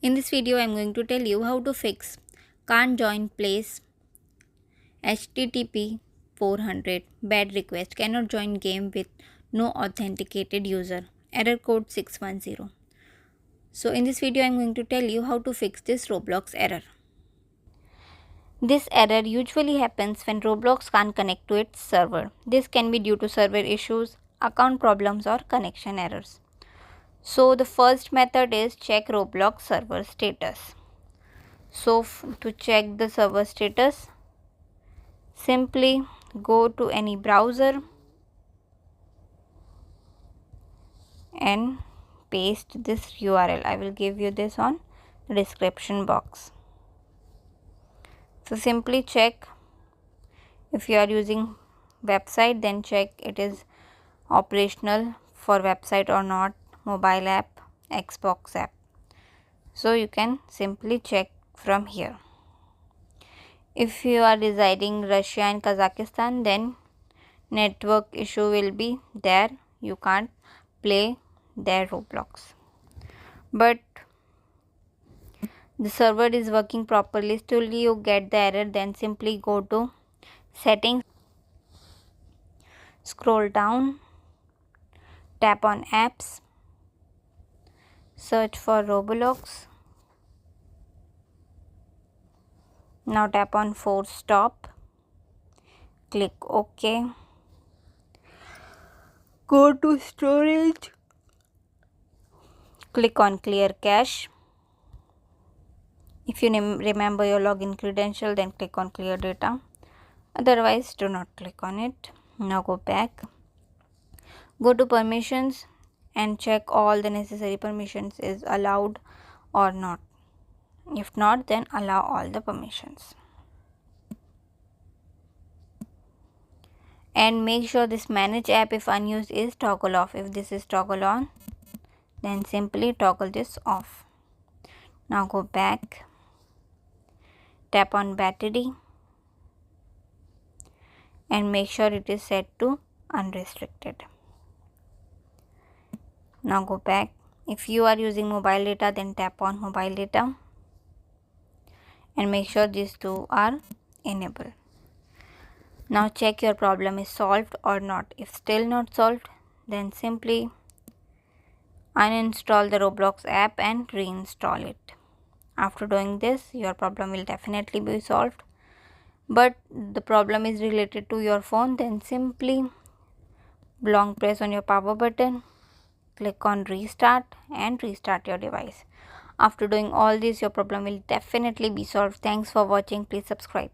In this video, I am going to tell you how to fix can't join place HTTP 400 bad request cannot join game with no authenticated user error code 610. So in this video, I am going to tell you how to fix this Roblox error. This error usually happens when Roblox can't connect to its server. This can be due to server issues, account problems or connection errors. So the first method is check Roblox server status. So to check the server status, simply go to any browser and paste this URL. I will give you this on the description box. So simply check. If you are using website, then check it is operational for website or not, mobile app, Xbox app. So you can simply check from here. If you are residing Russia and Kazakhstan, then network issue will be there. You can't play their Roblox. But the server is working properly. Still you get the error, then simply go to settings, scroll down, tap on apps, search for Roblox. Now tap on force stop, click OK, go to storage, click on clear cache. If you remember your login credential, then click on clear data, otherwise do not click on it. Now go back, go to permissions and check all the necessary permissions is allowed or not. If not, then allow all the permissions. And make sure this manage app if unused is toggle off. If this is toggle on, then simply toggle this off. Now go back, tap on battery and make sure it is set to unrestricted. Now go back. If you are using mobile data, then tap on mobile data and make sure these two are enabled. Now check your problem is solved or not. If still not solved, then simply uninstall the Roblox app and reinstall it. After doing this, your problem will definitely be solved. But the problem is related to your phone, then simply long press on your power button, click on restart and restart your device. After doing all this, your problem will definitely be solved. Thanks for watching. Please subscribe.